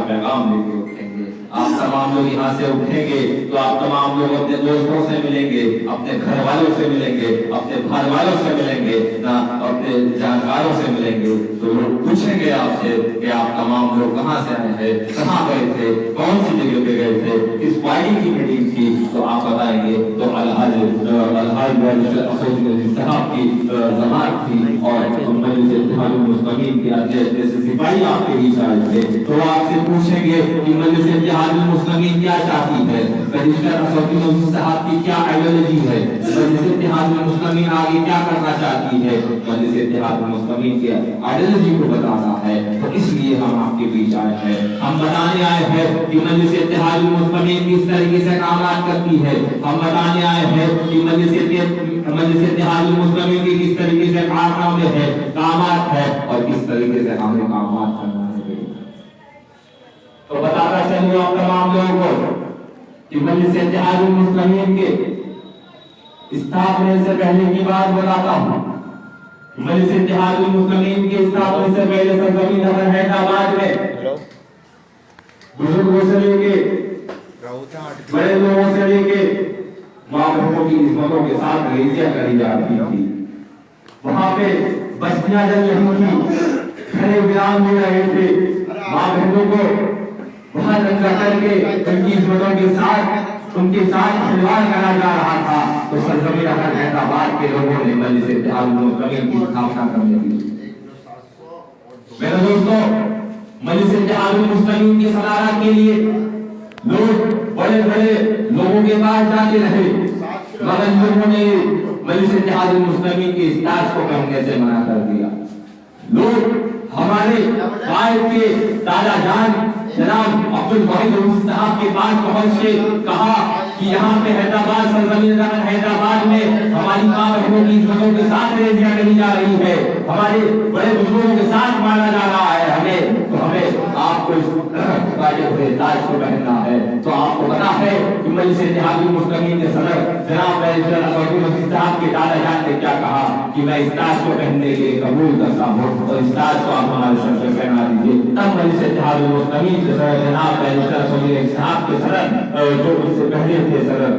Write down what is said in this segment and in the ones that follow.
पैगाम लेके उठेंगे। आप तमाम लोग यहाँ से उठेंगे तो आप तमाम लोग अपने दोस्तों से मिलेंगे, अपने घर वालों से मिलेंगे, अपने भाई वालों से मिलेंगे ना, अपने जानकारों से मिलेंगे। तो लोग पूछेंगे आपसे कि आप तमाम लोग कहाँ से आए हैं, कहाँ गए थे, कौन सी जगह पे गए थे, किस पार्टी की मीटिंग थी, तो आप बताएंगे तो अलहाज साहब की जमात थी और मजलिस इत्तेहादुल मुस्लिमीन के अध्यक्ष जैसे सिपाही आपके बीच आए थे। तो आपसे पूछेंगे कि मजलिस इत्तेहादुल मुस्लिमीन क्या चाहती है, रजिस्ट्रार असदुद्दीन साहब की क्या आइडियोलॉजी है, मजलिस इत्तेहादुल मुस्लिमीन आगे क्या करना चाहती है, मजलिस इत्तेहादुल मुस्लिमीन के आइडियोलॉजी को बताना है। तो इसलिए हम आपके बीच आए हैं, हम बताने आए हैं कि मजलिस इत्तेहादुल मुस्लिमीन किस तरीके से काम करती है, हम बताने आए हैं कि मजलिस इत्तेहादुल मुस्लिमीन की किस तरीके से काम है और किस तरीके से हमें काम करना है। तो बताता चलूं आप तमाम लोगों को कि मजलिस इत्तेहादुल मुस्लिमीन के स्थापना से पहले की बात बताता हूँ। मजलिस इत्तेहादुल मुस्लिमीन के स्थापना से पहले सरजमीन हैदराबाद में बुजुर्गों से लेके बड़े लोगों से लेके माँ बहनों की इस्मतों के साथ रईसियां करी जाती थी। वहां पे बस्तियां जल रही थी, खड़े विराम हो रहे थे, माँ बहनों को वहां दंगा करके उनकी इस्मतों के साथ उनके साथ खिलवाड़ करा जा रहा था। तो सरजमीन हैदराबाद के लोगों ने मजलिस इत्तेहादुल मुस्लिमीन की स्थापना करने की। मेरे दोस्तों, मजलिस इत्तेहादुल मुस्लिमीन की सदारत के लिए लोग बड़े बड़े लोगों के पास जाते रहे, मगर लोगों ने मजलिस इत्तेहादुल मुस्लिमीन के इस्ताज को करने से मना कर दिया। लोग हमारे कायद के दादा जान जनाब अब्दुल वाहिद साहब के पास पहुंच के कहा कि यहाँ पे हैदराबाद सरजमीन हैदराबाद में हमारी माँ बहनों की इज्जतों के साथ रईसियां करी जा रही है, हमारे बड़े बुजुर्गों के साथ माना जा रहा है, हमें आपको ताज को पहनना है। तो आपको पता है कि मजलिस इत्तेहादुल मुस्लिमीन के सदर जनाब बैरिस्टर असदुद्दीन साहब के दादा जान ने क्या कहा कि मैं इस ताज को पहनने के लिए कबूल करता हूँ और इस ताज को आप हमारे सर पे पहना दीजिए। तब मजलिस इत्तेहादुल मुस्लिमीन के सदर जनाब बैरिस्टर असदुद्दीन साहब के सदर जो उससे पहले थे सदर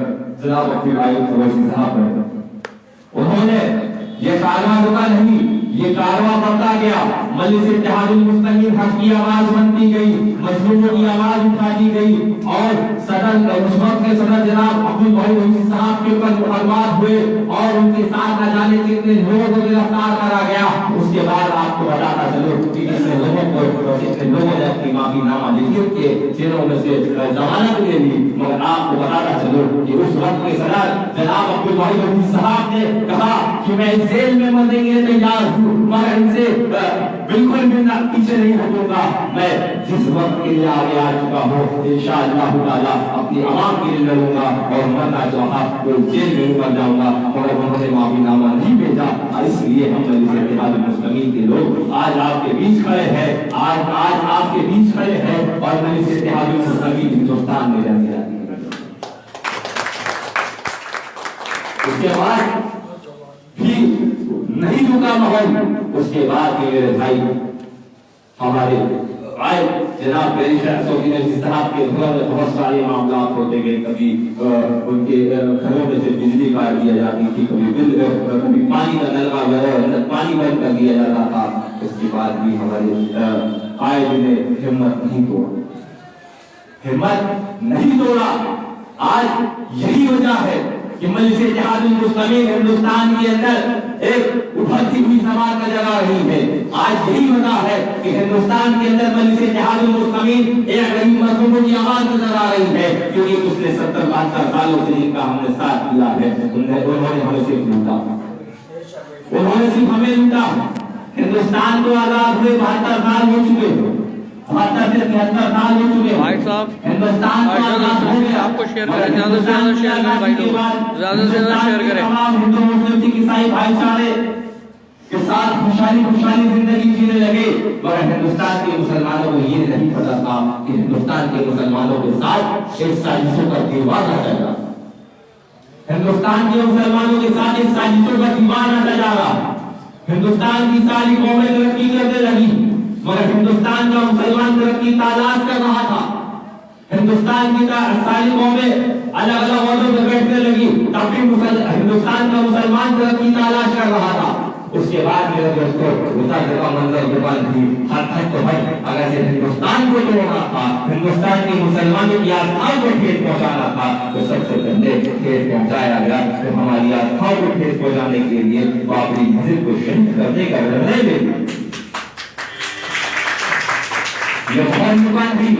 जनाब अब्दुल वाहिद साहब, उन्होंने ये कारवां रुका नहीं, ये कारवां बढ़ता गया। मजलिस इत्तेहादुल मुस्लिमीन हक की आवाज बनती गई, मजलूमों की आवाज उठाई गई और सदर उस वक्त के सदर जनाब अब्दुल वाहिद साहब के ऊपर मुकदमात हुए और उनके साथ न जाने कितने लोगों को गिरफ्तार करा गया। उसके बाद आपको बताता चलो कि कितने लोगों ने अपनी माफीनामा लिख के जेलों में से जमानत ले ली। मगर आपको बताता चलो कि उस वक्त के सदर जनाब अब्दुल वाहिद साहब ने कहा कि मैं जेल में मरने के लिए तैयार हूँ, मगर इनसे बिल्कुल भी ना पीछे नहीं हटूंगा। मैं जिस वक्त के लिए आगे आ चुका हूँ इंशाअल्लाह ताला अपनी आवाम के लिए लड़ूंगा और मरना चाहा तो जेल में मर जाऊंगा। मगर उन्होंने माफीनामा नहीं भेजा और इसलिए हम मजलिस इत्तेहादुल मुस्लिमीन के लोग आज आपके बीच खड़े हैं, आज आपके बीच खड़े हैं और मजलिस इत्तेहादुल मुस्लिमीन हिंदुस्तान में रहने जाती है। उसके बाद भी नहीं रुका माहौल। उसके बाद मेरे भाई हमारे आए जनाब बैरिस्टर असदुद्दीन साहब के घर में बहुत सारे मामला होते गए। कभी उनके घरों में से बिजली काट दिया जाती थी, कभी पानी का नलका पानी बंद कर दिया जाता था। उसके बाद भी हमारे आए ने हिम्मत नहीं तोड़ा। आज यही वजह है कि मजलिस इत्तेहादुल मुस्लिमीन हिंदुस्तान के अंदर एक उभरती हुई समाज का जगह रही है। आज यही वजह है कि हिंदुस्तान के अंदर मजलिस इत्तेहादुल मुस्लिमीन एक गरीब मजलूमों की आवाज नजर आ रही है, क्योंकि पिछले 70-72 सालों से जिनका हमने साथ दिया है उन्होंने हमें सिर्फ लूटा, उन्होंने सिर्फ हमें लूटा। हिंदुस्तान को आजाद हुए 72 साल हो चुके, 72 से 73 साल हो चुके। भाई साहब हिंदुस्तान को आजाद हो गया। आपको शेयर करें, ज्यादा से ज्यादा शेयर करें भाई लोग, ज्यादा से ज्यादा शेयर करें। तमाम हिंदू मुस्लिम सिख ईसाई भाईचारे के साथ खुशहाली जिंदगी जीने लगे। मगर हिंदुस्तान के मुसलमानों को ये नहीं पता था कि हिंदुस्तान के मुसलमानों के साथ एक साजिशों का दीवार आता जा रहा, हिंदुस्तान के मुसलमानों के साथ एक साजिशों का दीवार आता जा रहा। हिंदुस्तान की सारी कौमें तरक्की करने लगी, मगर हिंदुस्तान का मुसलमान तरक्की तलाश कर रहा था। हिंदुस्तान की सारी कौमें अलग अलग औहदों पर बैठने लगी, तब भी हिंदुस्तान का मुसलमान तरक्की तलाश कर रहा था। उसके बाद मेरे दोस्तों उतर का मंजर दुकान थी, हर खत तो भाई अगर से हिंदुस्तान को तोड़ना था, हिंदुस्तान के मुसलमानों की आस्थाओं को ठेस पहुंचाना था, तो सबसे पहले ठेस पहुंचाया गया। तो हमारी आस्थाओं को ठेस पहुंचाने के लिए बाबरी मस्जिद को शहीद करने का निर्णय ले लिया। ये माहौल दुकान थी,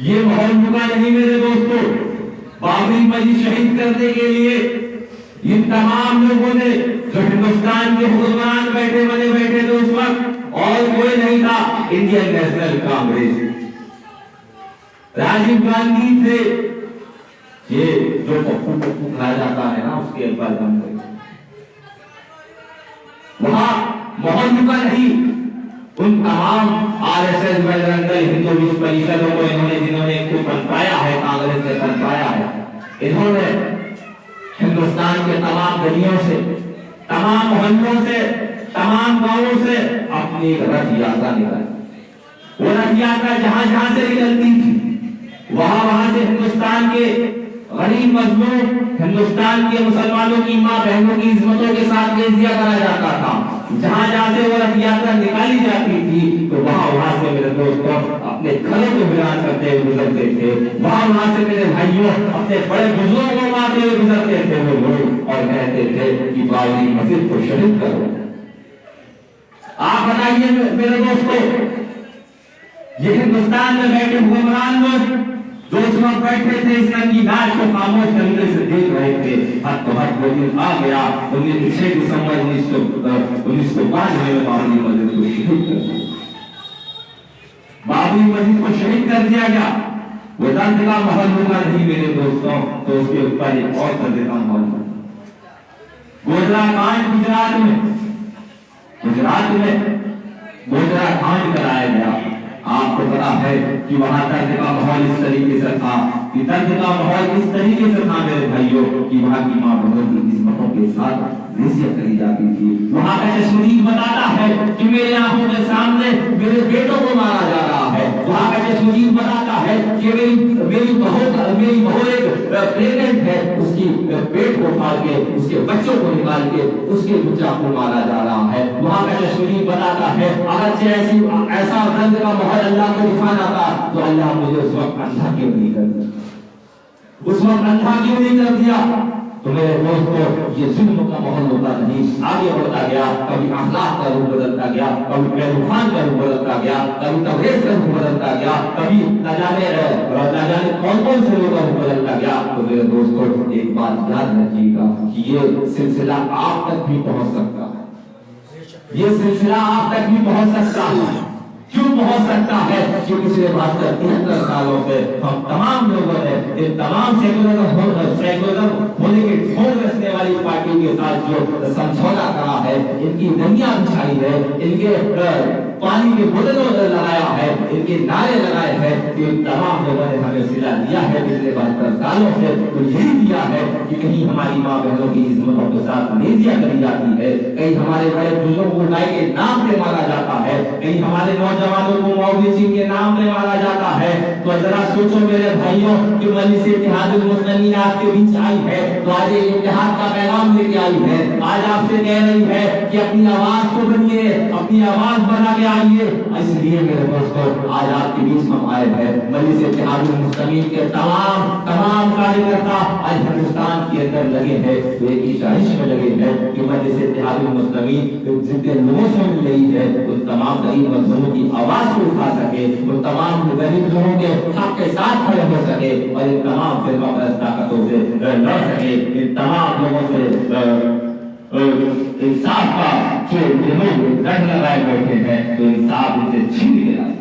ये माहौल दुकान नहीं मेरे दोस्तों। बाबरी मस्जिद शहीद करने के लिए इन तमाम लोगों ने, जो हिंदुस्तान के मुसलमान बैठे थे उस वक्त, और कोई नहीं था, इंडियन नेशनल कांग्रेस, राजीव गांधी थे। ये जो पप्पू खाया जाता है ना, उसके ऊपर हम वहां मोहन का नहीं, उन तमाम आरएसएस बजरंग दल हिंदू विश्व परिषदों को इन्होंने, जिन्होंने इनको पनपाया है, कांग्रेस ने पनपाया है, इन्होंने हिंदुस्तान के तमाम गलियों से, तमाम मोहल्लों से, तमाम गांवों से अपनी एक रथ यात्रा निकाली। वो रथ यात्रा जहां जहां से निकलती थी, वहां से हिंदुस्तान के गरीब मजलूम, हिंदुस्तान के मुसलमानों की मां बहनों की इज्जतों के साथ तेजिया करा जाता था। जहां जहां से वो रथ यात्रा निकाली जाती थी, तो वहां से मेरे दोस्तों अपने घरों को बयान करते हुए गुजरते थे। वहां से मेरे भाइयों अपने बड़े बुजुर्गों को मारते हुए गुजरते थे वो लोग, और कहते थे कि बाबरी मस्जिद को शहीद करो। आप बताइए मेरे दोस्तों, ये हिंदुस्तान में बैठे हुक्मरान लोग जो उस वक्त बैठे थे, इस रंग की नाच को खामोश तरीके से देख रहे थे। वो दिन आ गया, 6 दिसंबर 1992 में बाबरी मस्जिद को शहीद कर दिया। बाबरी मस्जिद को शहीद कर दिया गया। वो दर्द का माहौल होगा नहीं मेरे दोस्तों, तो उसके ऊपर एक और दर्द का माहौल। गोधरा कांड गुजरात में गोधरा कांड कराया गया। आपको पता है कि वहां दर्द का माहौल इस तरीके से था, कि दर्द का माहौल इस तरीके से था मेरे भाइयों, कि वहां की मां बहनों की किस्मतों के साथ नसीहत करी जाती थी। वहां का चश्मदीद बताता है कि मेरे आंखों के सामने मेरे बेटों को मारा जा रहा है। वहां का चश्मदीद बताता है कि मेरी बहू एक प्रेग्नेंट है, उसकी पेट को फाड़ के, उसके बच्चों को निकाल के उसके बच्चा को मारा जा रहा है। वहां का चश्मदीद बताता है अगर ऐसा दर्द का माहौल अल्लाह को दिखाना था, तो अल्लाह मुझे उस वक्त अंधा क्यों नहीं कर दिया, उस वक्त अंधा क्यों नहीं कर दिया। तो मेरे दोस्तों, ये जुल्म का माहौल होता नहीं, आगे बढ़ता गया। कभी अखलाक का रूप बदलता गया, कभी पैरूखान का रूप बदलता गया, कभी तबरेज का रूप बदलता गया, कभी न जाने कौन से लोगों का रूप बदलता गया। तो मेरे दोस्तों, एक बात याद रखिएगा कि ये सिलसिला आप तक भी पहुंच सकता है, ये सिलसिला आप तक भी पहुंच सकता है। क्यों पहुंच सकता है? कि पिछले 72-73 सालों से हम तमाम लोगों ने इन तमाम सेकुलर होने के ढोंग रचने वाली पार्टी के साथ जो समझौता करा है, इनकी दुनिया बिछाई है, इनके पानी के बोतलों लगाया है, इनके नारे लगाए हैं, इन तमाम लोगों ने हमें सिला दिया है पिछले 72 सालों से। तो यही दिया है कि कहीं हमारी माँ बहनों की इज्जतों के साथ नेजिया करी जाती है, कहीं हमारे बड़े बुजुर्गों को गाय के नाम पे मारा जाता है, कहीं हमारे नौजवानों को मौलवी के नाम पे मारा जाता है। तो जरा सोचो मेरे भाइयों कि मजलिस इत्तेहादुल मुस्लिमीन आपके बीच आई है, तो आज ये इत्तेहाद का पैगाम लेके आई है। आज आपसे कह रही है कि अपनी आवाज को बनिए, अपनी आवाज बना के आइए। इसलिए मेरे दोस्तों, आज आपके बीच हम आए हैं। मजलिस इत्तेहादुल मुस्लिमीन के तमाम कार्यकर्ता आज हिंदुस्तान के अंदर लगे हैं, तो एक ही साजिश में लगे हैं कि मजलिस इत्तेहादुल मुस्लिमीन जितने लोगों से मिल रही है, तो तमाम गरीब मजलूमों की आवाज को उठा सके, तो तमाम गरीब लोगों के हक के साथ खड़े हो सके, और इन तमाम फिर ताकतों से लड़ सके, इन तमाम लोगों से इंसाफ का जो लोग रंग लगाए बैठे हैं, तो इंसाफ इसे छीन लेना।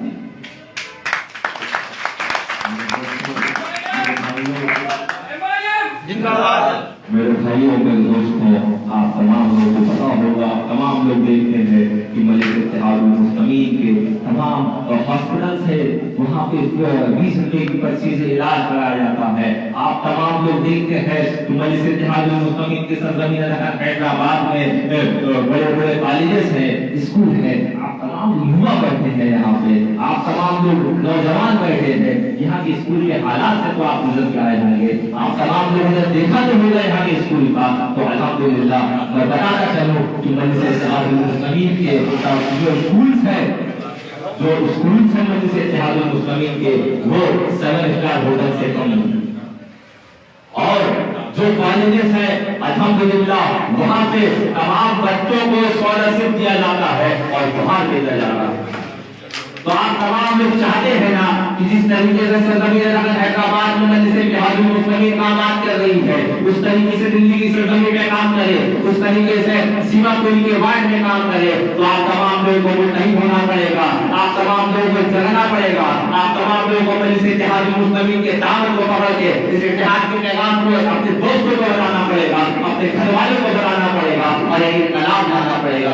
मेरे भाइयों मेरे दोस्तों, आप तमाम लोगों को पता होगा, तमाम लोग देखते हैं कि मजलिस इत्तेहादुल मुस्लिमीन के तमाम हॉस्पिटल से वहाँ पे 20 रुपए की पर्ची से इलाज कराया जाता है। आप तमाम लोग देखते हैं कि मजलिस इत्तेहादुल मुस्लिमीन के सरजमीन हैदराबाद में बड़े बड़े कॉलेजेस हैं, स्कूल हैं। आप तमाम तमाम युवा बैठे हैं यहाँ पे, आप तमाम लोग नौजवान बैठे हैं, यहाँ के स्कूल के हालात से तो आप गुजर के आए होंगे, आप तमाम लोगों ने देखा तो होगा यहाँ के स्कूल का। तो अल्हम्दुलिल्लाह मैं बताना चाहूँ कि मजलिस इत्तेहादुल मुस्लिमीन के जो स्कूल्स हैं मजलिस इत्तेहादुल मुस्लिमीन के, वो 7 स्टार होटल से कम नहीं। और जो कॉलेजेस है अल्हम्दुलिल्लाह वहाँ पे तमाम बच्चों को स्कॉलरशिप दिया जाता है और बाहर भेजा जाता है। तो आप तमाम लोग चाहते हैं ना कि जिस तरीके से सरजमीन हैदराबाद में मजलिस इत्तेहादुल मुस्लिमीन काम कर रही है, उस तरीके से दिल्ली की सरजमीन में काम करे, उस तरीके से सीमापुरी के वार्ड में काम करे। तो आप तमाम लोगों को नहीं होना पड़ेगा, आप तमाम लोगों को जगना पड़ेगा, आप तमाम लोगों को मजलिस इत्तेहादुल मुस्लिमीन के दामन को पकड़ के इस इत्तेहाद के पैगाम को अपने दोस्तों को बताना पड़ेगा, अपने घर वालों को बताना पड़ेगा और एक इनकलाब लाना पड़ेगा।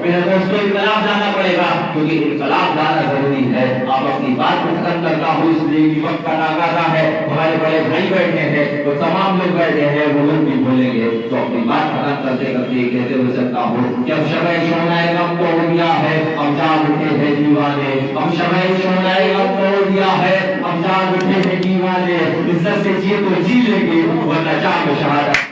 मेरे दोस्तों इनकलाब लाना पड़ेगा, क्योंकि इनकलाब लाना जरूरी है। आप अपनी बात को खत्म करना हो इसलिए कि वक्त का नागारा है, हमारे बड़े भाई बैठे हैं, तो तमाम लोग बैठे हैं, वो लोग भी बोलेंगे, तो अपनी बात खत्म करते करते कहते हुए सकता हूँ कि अब शब-ए शोनाए गम तोड़ दिया है, अब जाग उठे हैं दीवाने, अब शब-ए शोनाए गम तोड़ दिया है, अब जाग उठे हैं दीवाने, इज्जत से जिए तो जी लेंगे वरना जाम शहादत